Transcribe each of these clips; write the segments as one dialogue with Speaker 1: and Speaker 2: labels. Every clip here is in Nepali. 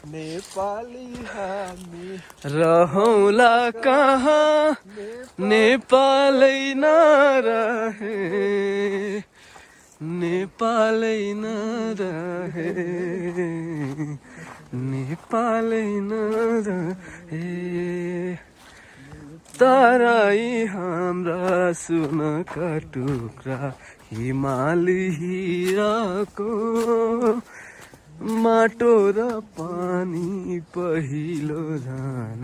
Speaker 1: नेपाली हामी
Speaker 2: रहौला कहाँ नेपालै नरहे नेपालै नरहे नेपालै नरहे तराई हाम्रा सुनका टुक्रा हिमाली हिराको माटो र पानी पहिलो जान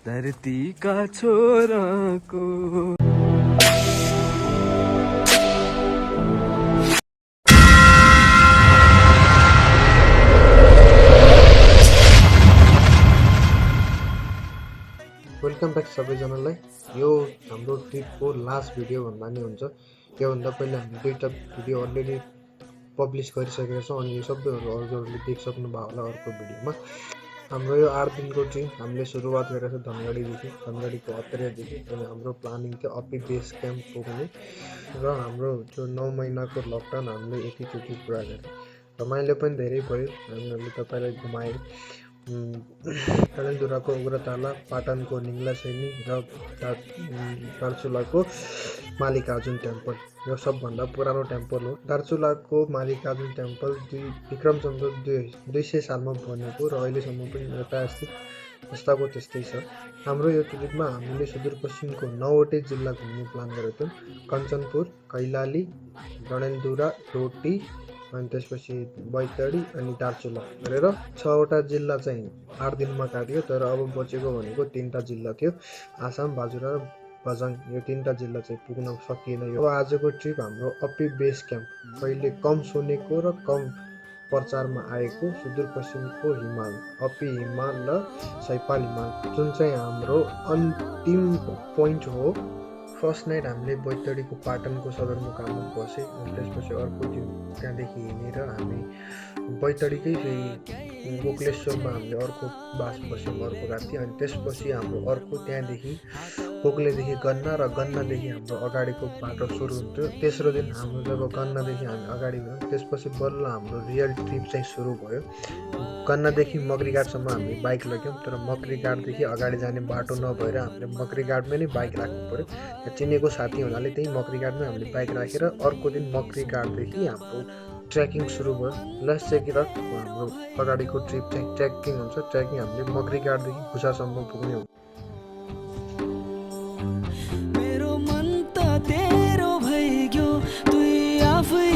Speaker 2: धरतीका छोराको
Speaker 1: वेलकम ब्याक सबैजनालाई। यो हाम्रो ट्रिपको लास्ट भिडियो भन्दा नि हुन्छ। योभन्दा पहिला हामीले दुईवटा भिडियो अलरेडी पब्लिस गरिसकेका छौँ अनि यो सबैहरू हजुरहरूले देखिसक्नु भयो होला अर्को भिडियोमा। हाम्रो यो 8 दिनको ट्रिप हामीले सुरुवात गरेको छ धनगढीको अत्रेदेखि अनि हाम्रो प्लानिङ थियो अपी बेस क्याम्प पुग्ने र हाम्रो जो 9 महिनाको लकडाउन हामीले एकैचोटि पुरा गऱ्यौँ। रमाइलो पनि धेरै भयो। हामीले तपाईँलाई घुमायौँ डडेलधुराको उग्रताला, पाटनको निङ्लासेनी र दार्चुलाको मालिकार्जुन टेम्पल। यो सबभन्दा पुरानो टेम्पल हो। दार्चुलाको मालिकार्जुन टेम्पल विक्रमसम्म 200 सालमा बनेको र अहिलेसम्म पनि एउटा जस्ताको त्यस्तै छ। हाम्रो यो ट्रिपमा हामीले सुदूरपश्चिमको 9वटै जिल्ला घुम्ने प्लान गरेको थियौँ। कञ्चनपुर, कैलाली, डडेलधुरा, डोटी अनि त्यसपछि बैतडी अनि दार्चुला गरेर 6वटा जिल्ला चाहिँ 8 दिनमा काटियो। तर अब बचेको भनेको 3टा जिल्ला थियो, आसाम, बाजुरा र बझाङ। यो 3टा जिल्ला चाहिँ पुग्न सकिएन। यो आजको ट्रिप हाम्रो अपी बेस क्याम्प, पहिले कम सुनेको र कम प्रचारमा आएको सुदूरपश्चिमको हिमाल, अपी हिमाल र सैपाल हिमाल, जुन चाहिँ हाम्रो अन्तिम पोइन्ट हो। फर्स्ट नाइट हामीले बैतडीको पाटनको सदरमुकाममा बसेँ अनि त्यसपछि अर्को दिन त्यहाँदेखि हिँडेर हामी बैतडीकै फेरि गोकलेश्वरमा हामीले अर्को बास बस्यौँ अर्को राति। अनि त्यसपछि हाम्रो अर्को त्यहाँदेखि गोकलेदेखि गन्ना र गन्नादेखि हाम्रो अगाडिको बाटो सुरु हुन्थ्यो। तेस्रो दिन हाम्रो जब गन्नादेखि हामी अगाडि गयौँ त्यसपछि बल्ल हाम्रो रियल ट्रिप चाहिँ सुरु भयो। गन्नादेखि मगरीघाटसम्म हामीले बाइक लग्यौँ, तर मगरीघाटदेखि अगाडि जाने बाटो नभएर हामीले मगरीघाटमै नै बाइक राख्नु पऱ्यो। चिनेको साथी हुनाले त्यही मगरीघाटमै हामीले बाइक राखेर अर्को दिन मगरीघाटदेखि हाम्रो ट्रेकिङ सुरु भयो। Let's check it out. हाम्रो अगाडिको ट्रिप चाहिँ ट्रेकिङ हुन्छ। ट्रेकिङ हामीले मगरीघाटदेखि खुसासम्म पुग्ने हो।
Speaker 3: मेरो मन त तेरो भइग्यो, तुई आफै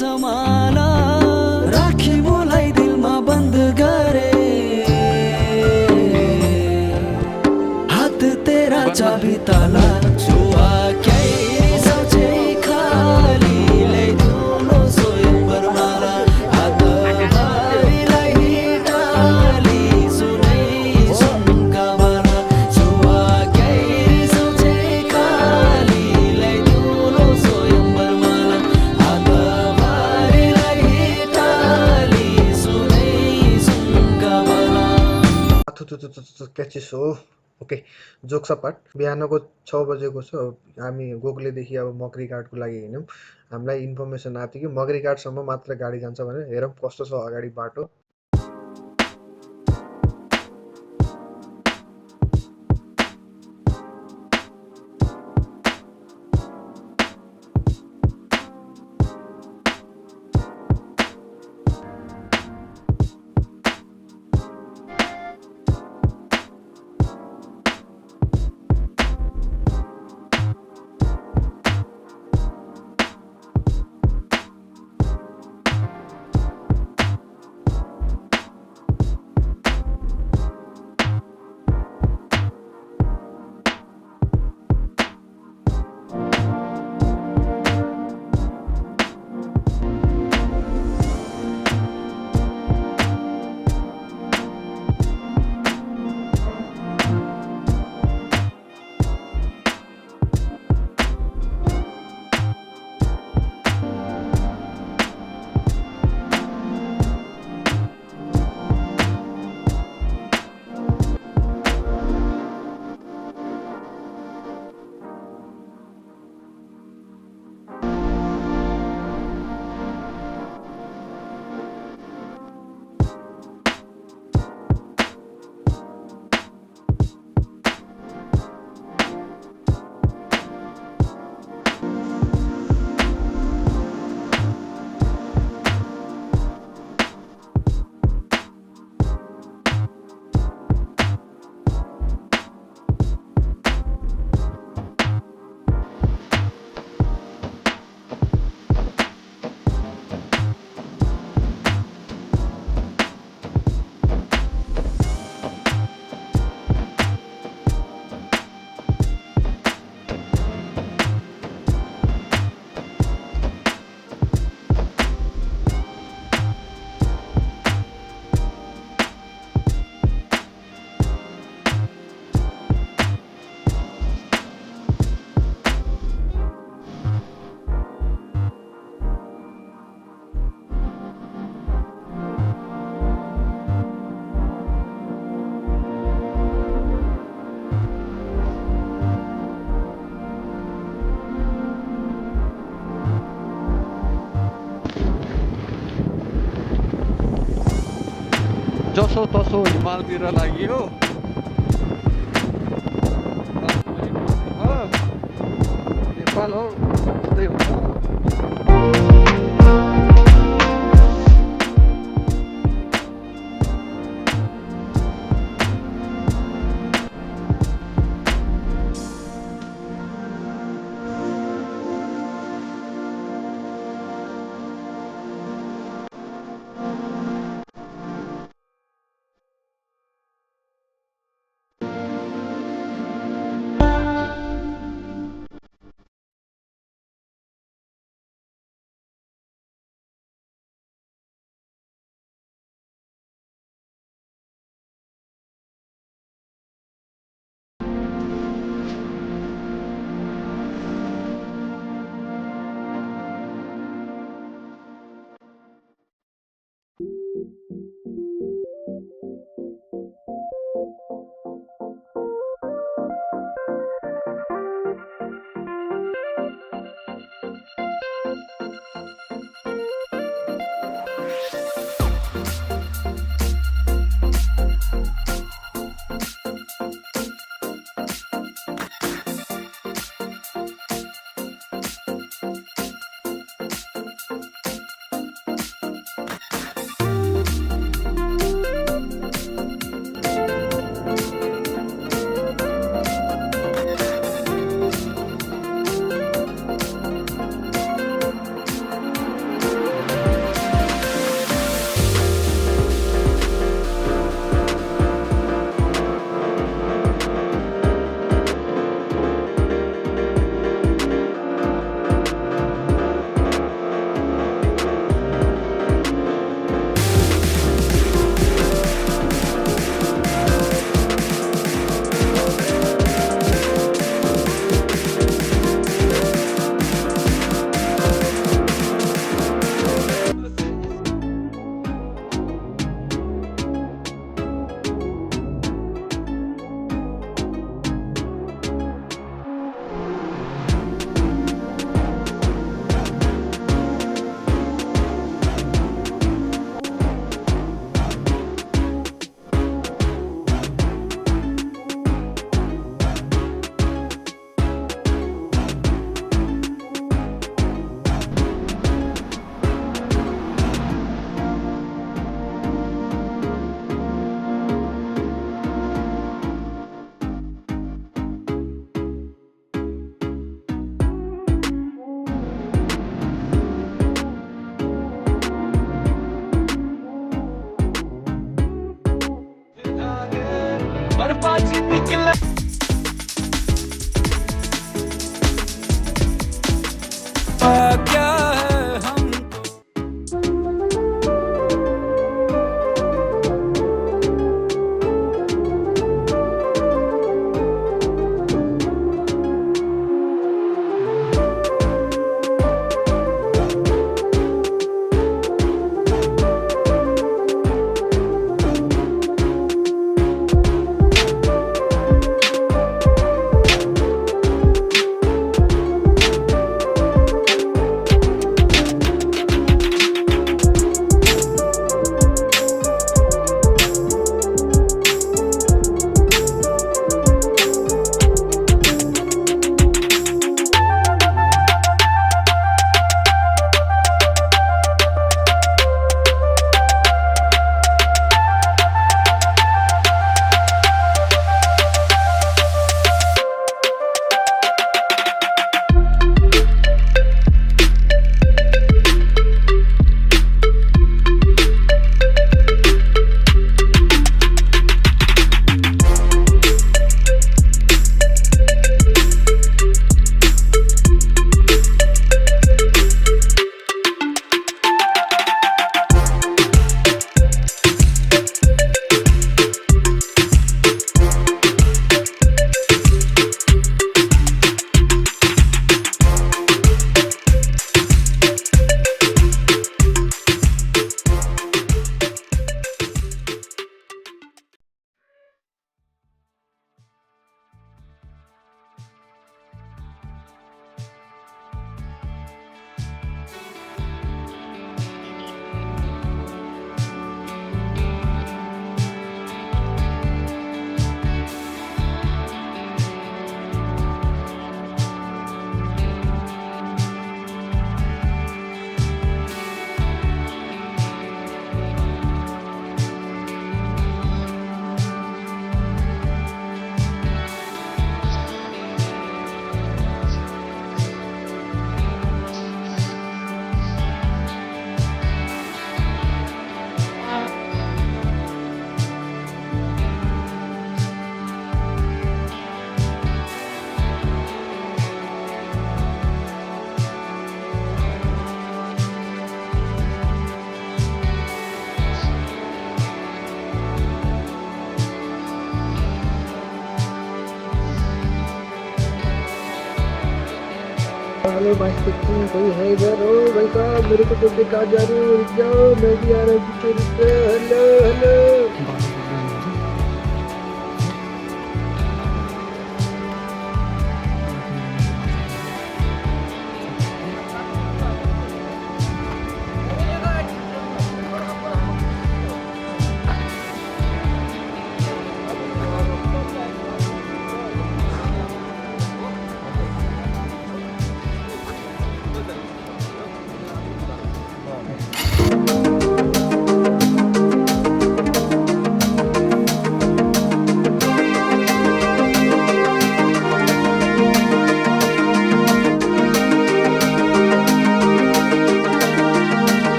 Speaker 3: समाला राखी मोलाई दिलमा बन्द गरे, हात तेरा चाबी ताला छुआ कै सचे खाली लै धुलो सोयम बरमाला, हात भारीलाई टाली सुनै सुनका बाला, छुआ कै सचे खाली लै धुलो सोयम बरमाला, हात भारीलाई टाली सुनै सुनका बाला।
Speaker 1: क्याचिस हो। Okay, jokes apart. बिहानको 6 बजेको छ। हामी गोकलेदेखि अब मगरीघाटको लागि हिँड्यौँ। हामीलाई इन्फर्मेसन आएको थियो कि मगरीघाटसम्म मात्र गाडी जान्छ भनेर। हेरौँ कस्तो छ अगाडि बाटो।
Speaker 2: जसो तसो हिमालतिर लाग्यो नेपाल हो त्यस्तै हुन्छ
Speaker 3: क्या है हम
Speaker 1: हेलो भाई कुकिंग कोई है इधर? ओ भाई साहब मेरे को तो बेकार जा रही हूँ, रुक जाओ मैं भी आ रहा हूँ पीछे, रुक जाओ। हेलो हेलो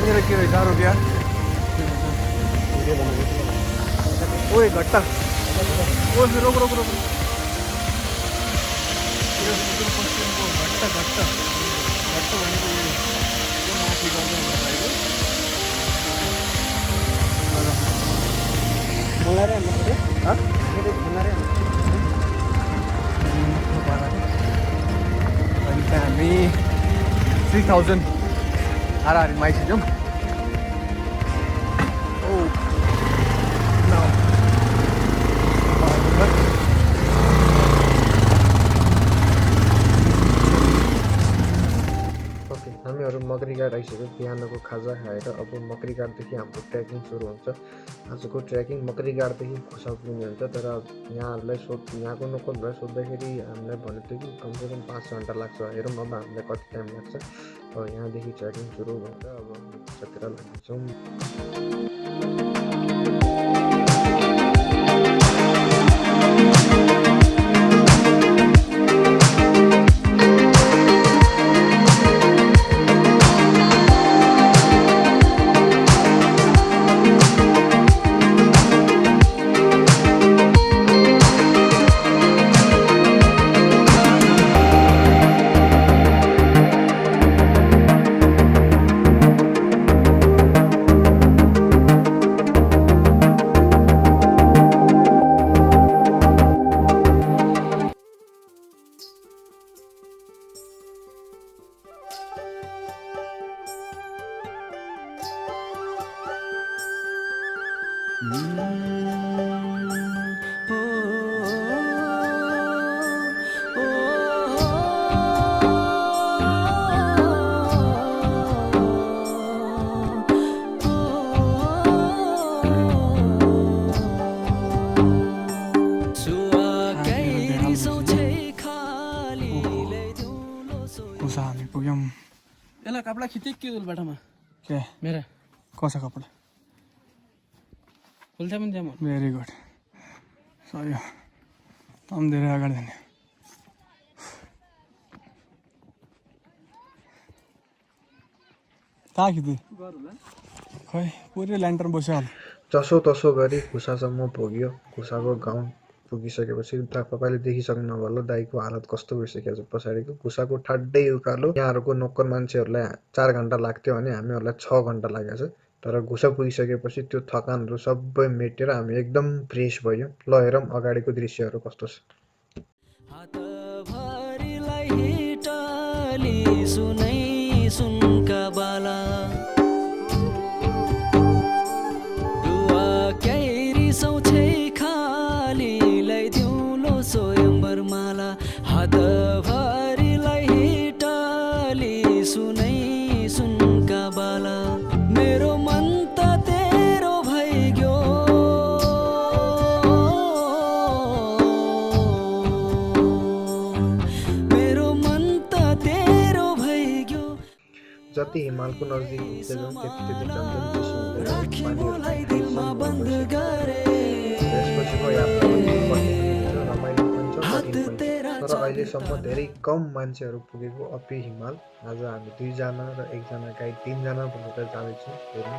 Speaker 2: मेरा के हजार हो गया। ओए घट्टा ओ रोक रोक रोक घट्टा घट्टा घट्टा भनेको यो माथि गर्दै हुँदाखेरि अनि त्यहाँ हामी 3000 हाराहारीमा आइसक्यौँ।
Speaker 1: ओके हामीहरू मकरी घाट आइसक्यो। बिहानको खाजा खाएर अब मकरी घाटदेखि हाम्रो ट्रेकिङ सुरु हुन्छ। आजको ट्रेकिङ मकरी घाटदेखि खुसा पुग्ने हुन्छ। तर यहाँहरूलाई यहाँको लोकललाई सोद्धाखेरि हामीलाई भनेको थियो कि कमसेकम 5 घन्टा लाग्छ। हेरौँ अब हामीलाई कति टाइम लाग्छ। यहाँदेखि ट्रेकिङ सुरु भएर अब खुसातिर लाग्छौँ।
Speaker 3: खुसा हामी पुग्यौँ।
Speaker 4: यसलाई कपडा खिच्दै के बाटोमा
Speaker 3: के
Speaker 4: मेरा
Speaker 3: कसो कपडा
Speaker 4: खुल्छ पनि त्यहाँ
Speaker 3: भेरी गुड सही हो। तँ पनि धेरै अगाडि जाने कहाँ खिच्दै खै पुरै ल्यान्टर्न बस्यो होला।
Speaker 1: जसो तसो गरी खुसासम्म पुग्यो। खुसाको गाउँ पुगिसकेपछि तपाईँले देखिसक्नुभयो होला दाईको हालत कस्तो भइसकेको छ पछाडिको। खुसाको ठाड्डै उकालो। यहाँहरूको नोकर मान्छेहरूलाई 4 घन्टा लाग्थ्यो भने हामीहरूलाई 6 घन्टा लागेको छ। तर खुसा पुगिसकेपछि त्यो थकानहरू सबै मेटेर हामी एकदम फ्रेस भयो। ल हेरौँ अगाडिको दृश्यहरू कस्तो छ।
Speaker 5: हातभरिलाई हिटाली सुनै सुनका बाला दुवा क्यारी सौछे खालीलाई दिउलो स्वयम्वर माला हातभरिलाई हिटाली सुनै सुनका बाला मेरो मन त तेरो भइग्यो मेरो मन त तेरो भइग्यो
Speaker 1: जति हिमालको नजिक हुँदै जाउँ त्यति झन्झन बेसी हुँदै जाउँ।
Speaker 5: राखिनुलाई दिलमा बन्द गरे
Speaker 1: त्यसपछिको यात्रा पनि कठिन हुन्छ, रमाइलो पनि छ, कठिन पनि छ। तर अहिलेसम्म धेरै कम मान्छेहरू पुगेको अपी हिमाल। आज हामी 2 जना र 1 जना गाइड 3 जना भनेर जाँदैछौँ हेर्नु।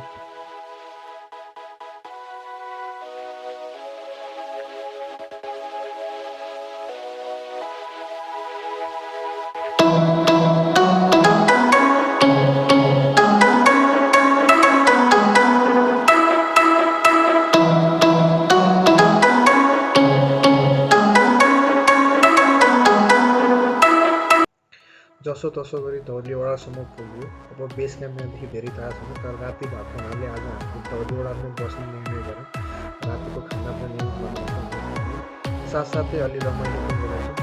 Speaker 1: जसोतसो गरी धौलीवडासम्म पुग्यो। अब बेस क्याम्प यहाँदेखि धेरै टाढा छैन, तर राति भएको हुनाले आज हामी धौलीवडामै बस्ने निर्णय गऱ्यौँ। रातिको खाना पनि बनाउँछौँ, साथसाथै अलि रमाइलो पनि गराउँछौँ।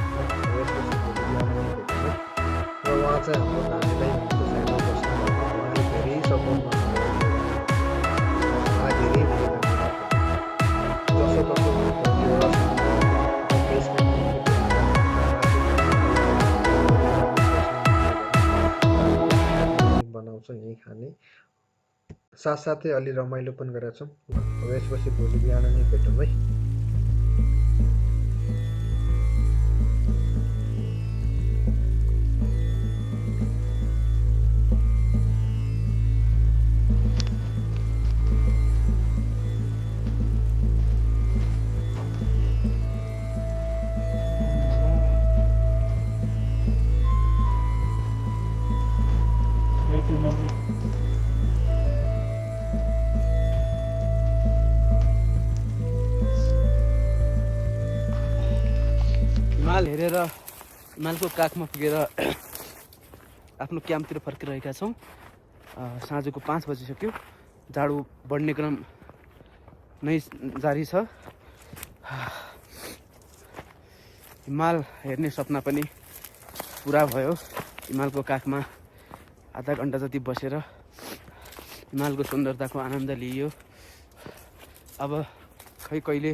Speaker 1: यसपछि भोलि बिहान नै भेट्छौँ र उहाँ चाहिँ हाम्रो नानीलाई हाम्रो साइडमा बस्नु उहाँले धेरै सपोर्ट गर्नुभयो। उहाँ धेरै धेरै धन्यवाद। जसोतसो गरी धौलीवडासम्म बेस क्याम्प बनाउँछौँ यहीँ खाने, साथसाथै अलि रमाइलो पनि गरेका छौँ। अब यसपछि भोलि बिहान नै भेटौँ है।
Speaker 4: हिमाल हेरेर हिमालको काखमा पुगेर आफ्नो क्याम्पतिर फर्किरहेका छौँ। साँझको 5 बजिसक्यो। जाडो बढ्ने क्रम नै जारी छ। हिमाल हेर्ने सपना पनि पुरा भयो। हिमालको काखमा आधा घन्टा जति बसेर हिमालको सुन्दरताको आनन्द लिइयो। अब खै कहिले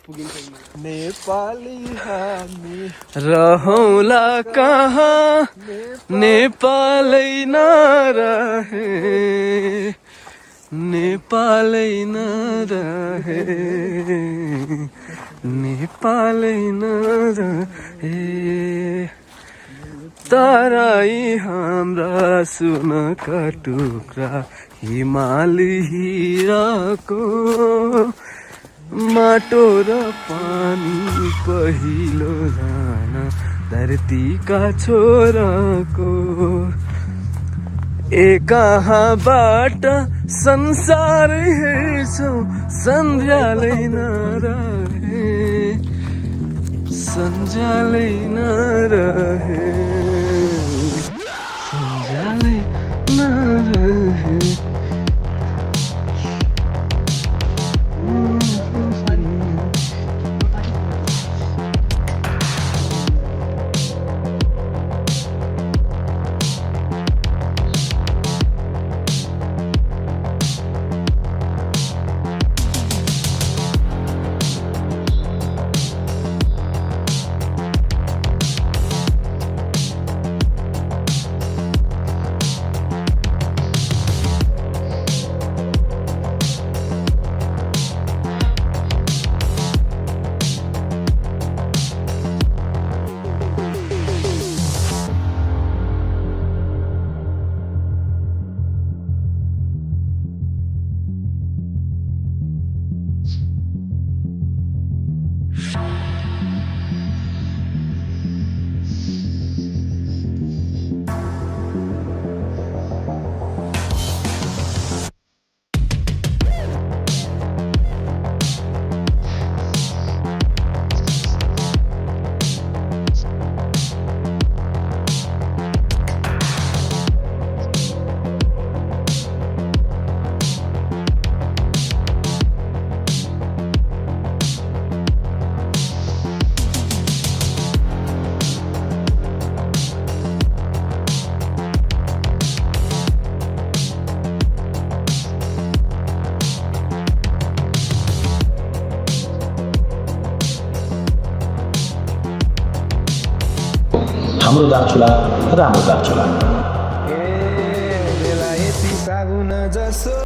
Speaker 4: पुगिन्छ हिमाल।
Speaker 2: नेपाली हामी
Speaker 3: रहौला कहाँ नेपालै नरहे, नेपालै नरहे, नेपालै नरहे, तराई हाम्रा सुनका टुक्रा हिमाली हिराको माटो र पानी पहिलो जान धरतीका छोराको कहाँबाट संसार हेर्छौ सन्ध्यालै नरहे, सन्ध्यालै नरहे, सन्ध्यालै नरहे।
Speaker 6: हाम्रो दार्चुला राम्रो दार्चुला।